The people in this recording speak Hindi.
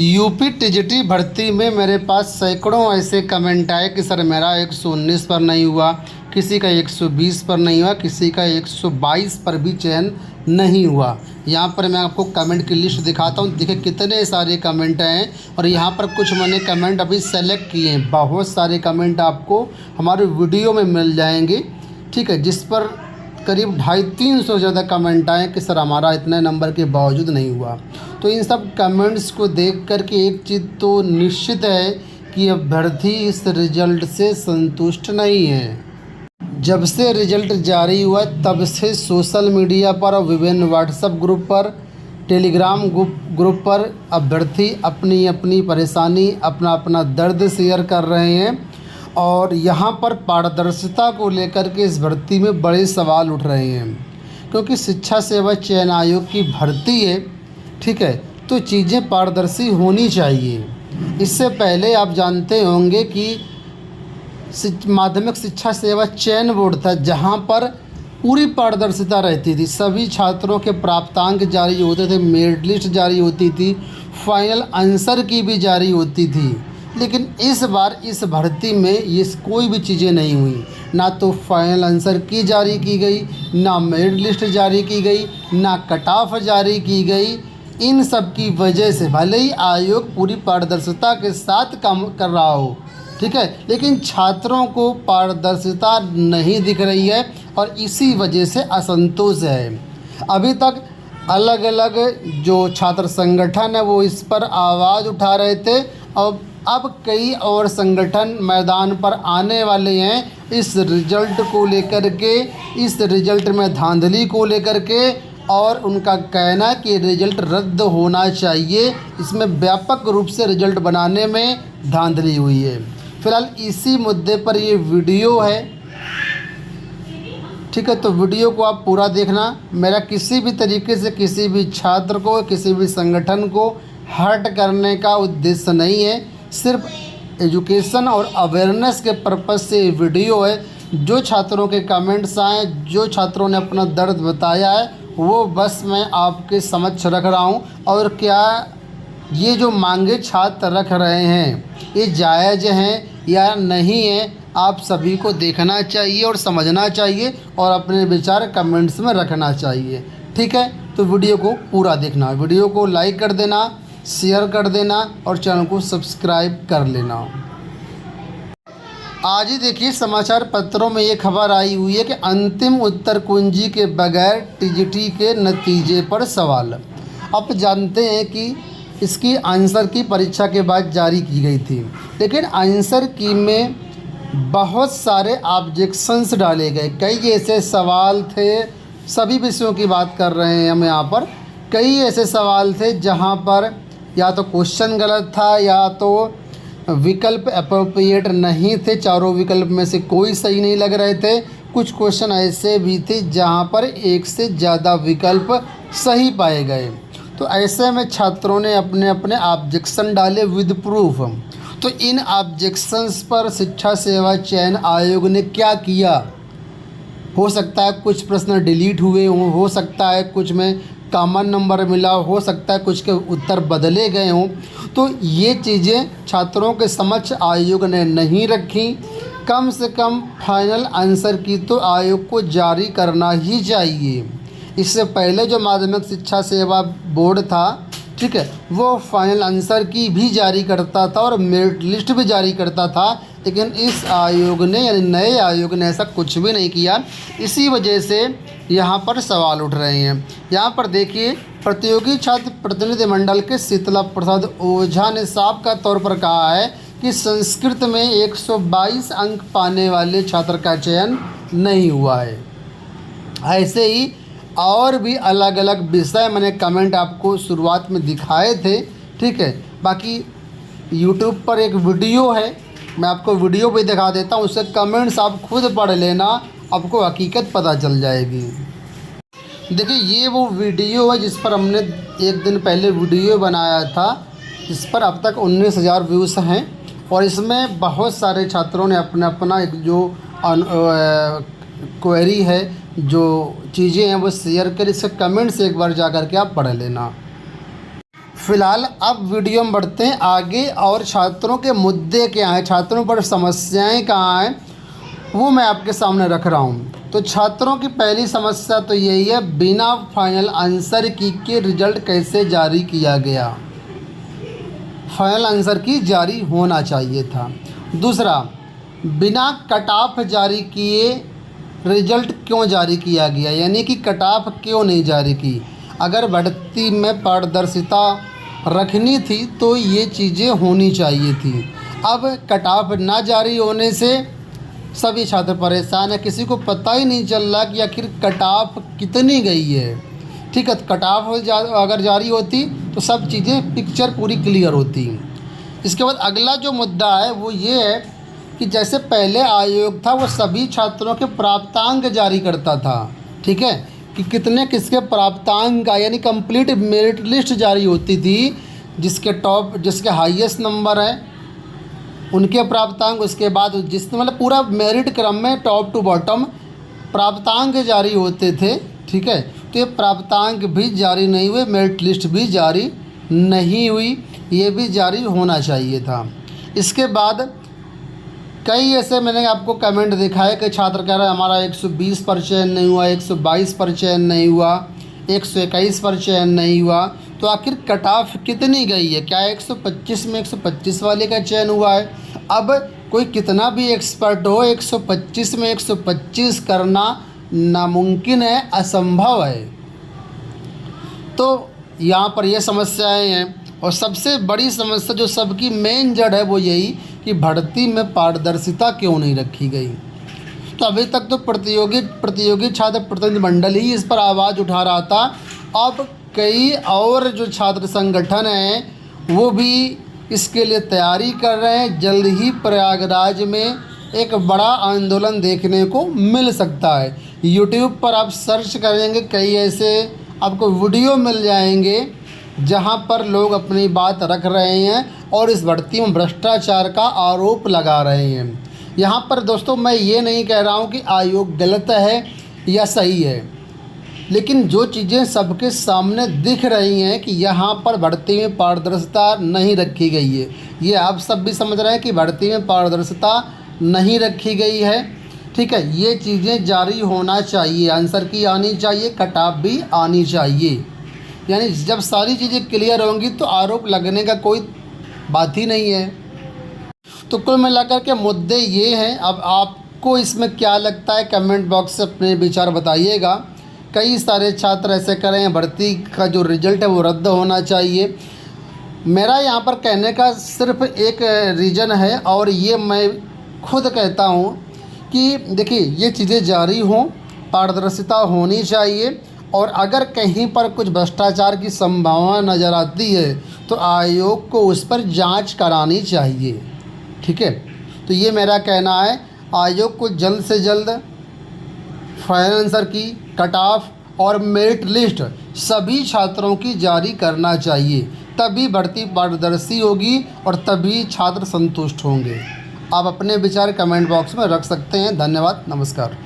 यूपी टीजीटी भर्ती में मेरे पास सैकड़ों ऐसे कमेंट आए कि सर मेरा 119 पर नहीं हुआ, किसी का 120 पर नहीं हुआ, किसी का 122 पर भी चयन नहीं हुआ। यहाँ पर मैं आपको कमेंट की लिस्ट दिखाता हूँ। देखिए कितने सारे कमेंट हैं और यहाँ पर कुछ मैंने कमेंट अभी सेलेक्ट किए हैं। बहुत सारे कमेंट आपको हमारे वीडियो में मिल जाएंगे, ठीक है, जिस पर करीब 250-300 से ज़्यादा कमेंट आए कि सर हमारा इतने नंबर के बावजूद नहीं हुआ। तो इन सब कमेंट्स को देख कर के एक चीज़ तो निश्चित है कि अभ्यर्थी इस रिज़ल्ट से संतुष्ट नहीं है। जब से रिज़ल्ट जारी हुआ तब से सोशल मीडिया पर और विभिन्न व्हाट्सएप ग्रुप पर, टेलीग्राम ग्रुप पर अभ्यर्थी अपनी अपनी परेशानी, अपना अपना दर्द शेयर कर रहे हैं और यहाँ पर पारदर्शिता को लेकर के इस भर्ती में बड़े सवाल उठ रहे हैं। क्योंकि शिक्षा सेवा चयन आयोग की भर्ती है, ठीक है, तो चीज़ें पारदर्शी होनी चाहिए। इससे पहले आप जानते होंगे कि माध्यमिक शिक्षा सेवा चयन बोर्ड था, जहाँ पर पूरी पारदर्शिता रहती थी। सभी छात्रों के प्राप्तांक जारी होते थे, मेरिट लिस्ट जारी होती थी, फाइनल आंसर की भी जारी होती थी। लेकिन इस बार इस भर्ती में ये कोई भी चीज़ें नहीं हुई। ना तो फाइनल आंसर की जारी की गई, ना मेरिट लिस्ट जारी की गई, ना कट ऑफ जारी की गई। इन सब की वजह से भले ही आयोग पूरी पारदर्शिता के साथ काम कर रहा हो, ठीक है, लेकिन छात्रों को पारदर्शिता नहीं दिख रही है और इसी वजह से असंतोष है। अभी तक अलग अलग जो छात्र संगठन है वो इस पर आवाज़ उठा रहे थे और अब कई और संगठन मैदान पर आने वाले हैं इस रिज़ल्ट को लेकर के, इस रिज़ल्ट में धांधली को लेकर के, और उनका कहना कि रिज़ल्ट रद्द होना चाहिए। इसमें व्यापक रूप से रिज़ल्ट बनाने में धांधली हुई है। फ़िलहाल इसी मुद्दे पर ये वीडियो है, ठीक है, तो वीडियो को आप पूरा देखना। मेरा किसी भी तरीके से किसी भी छात्र को, किसी भी संगठन को हर्ट करने का उद्देश्य नहीं है, सिर्फ एजुकेशन और अवेयरनेस के पर्पज़ से ये वीडियो है। जो छात्रों के कमेंट्स आए, जो छात्रों ने अपना दर्द बताया है, वो बस मैं आपके समक्ष रख रहा हूँ। और क्या ये जो मांगे छात्र रख रहे हैं ये जायज़ हैं या नहीं है, आप सभी को देखना चाहिए और समझना चाहिए और अपने विचार कमेंट्स में रखना चाहिए, ठीक है। तो वीडियो को पूरा देखना, वीडियो को लाइक कर देना, शेयर कर देना और चैनल को सब्सक्राइब कर लेना। आज ही देखिए समाचार पत्रों में ये खबर आई हुई है कि अंतिम उत्तर कुंजी के बगैर टीजीटी के नतीजे पर सवाल। अब जानते हैं कि इसकी आंसर की परीक्षा के बाद जारी की गई थी, लेकिन आंसर की में बहुत सारे ऑब्जेक्शंस डाले गए। कई ऐसे सवाल थे, सभी विषयों की बात कर रहे हैं हम यहाँ पर, कई ऐसे सवाल थे जहाँ पर या तो क्वेश्चन गलत था या तो विकल्प अप्रोप्रिएट नहीं थे। चारों विकल्प में से कोई सही नहीं लग रहे थे। कुछ क्वेश्चन ऐसे भी थे जहाँ पर एक से ज़्यादा विकल्प सही पाए गए। तो ऐसे में छात्रों ने अपने अपने ऑब्जेक्शन डाले विद प्रूफ। तो इन ऑब्जेक्शंस पर शिक्षा सेवा चयन आयोग ने क्या किया? हो सकता है कुछ प्रश्न डिलीट हुए हों, हो सकता है कुछ में कॉमन नंबर मिला, हो सकता है कुछ के उत्तर बदले गए हों। तो ये चीज़ें छात्रों के समक्ष आयोग ने नहीं रखी। कम से कम फाइनल आंसर की तो आयोग को जारी करना ही चाहिए। इससे पहले जो माध्यमिक शिक्षा सेवा बोर्ड था, ठीक है, वो फाइनल आंसर की भी जारी करता था और मेरिट लिस्ट भी जारी करता था, लेकिन इस आयोग ने यानी नए आयोग ने ऐसा कुछ भी नहीं किया। इसी वजह से यहाँ पर सवाल उठ रहे हैं। यहाँ पर देखिए, प्रतियोगी छात्र प्रतिनिधि मंडल के शीतला प्रसाद ओझा ने साफ का तौर पर कहा है कि संस्कृत में 122 अंक पाने वाले छात्र का चयन नहीं हुआ है। ऐसे ही और भी अलग अलग विषय मैंने कमेंट आपको शुरुआत में दिखाए थे, ठीक है। बाकी यूट्यूब पर एक वीडियो है, मैं आपको वीडियो भी दिखा देता हूँ, उससे कमेंट्स आप खुद पढ़ लेना, आपको हकीकत पता चल जाएगी। देखिए ये वो वीडियो है जिस पर हमने एक दिन पहले वीडियो बनाया था, इस पर अब तक 19,000 व्यूज़ हैं और इसमें बहुत सारे छात्रों ने अपना एक जो क्वेरी है, जो चीज़ें हैं वो शेयर कर, इसके कमेंट्स एक बार जा कर के आप पढ़ लेना। फ़िलहाल अब वीडियो में बढ़ते हैं आगे और छात्रों के मुद्दे क्या हैं, छात्रों पर समस्याएं कहाँ हैं, वो मैं आपके सामने रख रहा हूँ। तो छात्रों की पहली समस्या तो यही है, बिना फाइनल आंसर की के रिज़ल्ट कैसे जारी किया गया। फाइनल आंसर की जारी होना चाहिए था। दूसरा, बिना कट ऑफ जारी किए रिज़ल्ट क्यों जारी किया गया, यानी कि कट ऑफ क्यों नहीं जारी की। अगर भर्ती में पारदर्शिता रखनी थी तो ये चीज़ें होनी चाहिए थी। अब कट ऑफ ना जारी होने से सभी छात्र परेशान हैं, किसी को पता ही नहीं चल रहा कि आखिर कट ऑफ कितनी गई है। ठीक है, कट ऑफ अगर जारी होती तो सब चीज़ें पिक्चर पूरी क्लियर होती। इसके बाद अगला जो मुद्दा है वो ये है कि जैसे पहले आयोग था वो सभी छात्रों के प्राप्तांक जारी करता था। ठीक है, कि कितने किसके प्राप्तांक का, यानी कंप्लीट मेरिट लिस्ट जारी होती थी। जिसके हाईएस्ट नंबर है उनके प्राप्तांक, उसके बाद जिसने मतलब पूरा मेरिट क्रम में टॉप टू बॉटम प्राप्तांक जारी होते थे। ठीक है, तो ये प्राप्तांक भी जारी नहीं हुए, मेरिट लिस्ट भी जारी नहीं हुई, ये भी जारी होना चाहिए था। इसके बाद कई ऐसे मैंने आपको कमेंट देखा है कि छात्र कह रहे हैं हमारा 120 पर चयन नहीं हुआ, 122 पर चयन नहीं हुआ, 121 पर चयन नहीं हुआ। तो आखिर कट ऑफ कितनी गई है, क्या 125 में 125 वाले का चयन हुआ है। अब कोई कितना भी एक्सपर्ट हो, 125 में 125 करना नामुमकिन है, असंभव है। तो यहाँ पर ये समस्याएं हैं। और सबसे बड़ी समस्या जो सबकी मेन जड़ है वो यही कि भर्ती में पारदर्शिता क्यों नहीं रखी गई। तो अभी तक तो प्रतियोगी छात्र प्रतिनिधिमंडल ही इस पर आवाज़ उठा रहा था। अब कई और जो छात्र संगठन हैं वो भी इसके लिए तैयारी कर रहे हैं। जल्द ही प्रयागराज में एक बड़ा आंदोलन देखने को मिल सकता है। यूट्यूब पर आप सर्च करेंगे, कई ऐसे आपको वीडियो मिल जाएंगे जहां पर लोग अपनी बात रख रहे हैं और इस भर्ती में भ्रष्टाचार का आरोप लगा रहे हैं। यहाँ पर दोस्तों मैं ये नहीं कह रहा हूँ कि आयोग गलत है या सही है, लेकिन जो चीज़ें सबके सामने दिख रही हैं कि यहाँ पर भर्ती में पारदर्शिता नहीं रखी गई है, ये आप सब भी समझ रहे हैं कि भर्ती में पारदर्शिता नहीं रखी गई है। ठीक है, ये चीज़ें जारी होना चाहिए, आंसर की आनी चाहिए, कट ऑफ भी आनी चाहिए। यानी जब सारी चीज़ें क्लियर होंगी तो आरोप लगने का कोई बात ही नहीं है। तो कुल मिलाकर के मुद्दे ये हैं। अब आपको इसमें क्या लगता है, कमेंट बॉक्स से अपने विचार बताइएगा। कई सारे छात्र ऐसे कर रहे हैं, भर्ती का जो रिज़ल्ट है वो रद्द होना चाहिए। मेरा यहाँ पर कहने का सिर्फ एक रीज़न है और ये मैं खुद कहता हूँ कि देखिए ये चीज़ें जारी हों, पारदर्शिता होनी चाहिए। और अगर कहीं पर कुछ भ्रष्टाचार की संभावना नज़र आती है तो आयोग को उस पर जांच करानी चाहिए। ठीक है, तो ये मेरा कहना है। आयोग को जल्द से जल्द फाइनल आंसर की, कट ऑफ और मेरिट लिस्ट सभी छात्रों की जारी करना चाहिए, तभी भर्ती पारदर्शी होगी और तभी छात्र संतुष्ट होंगे। आप अपने विचार कमेंट बॉक्स में रख सकते हैं। धन्यवाद, नमस्कार।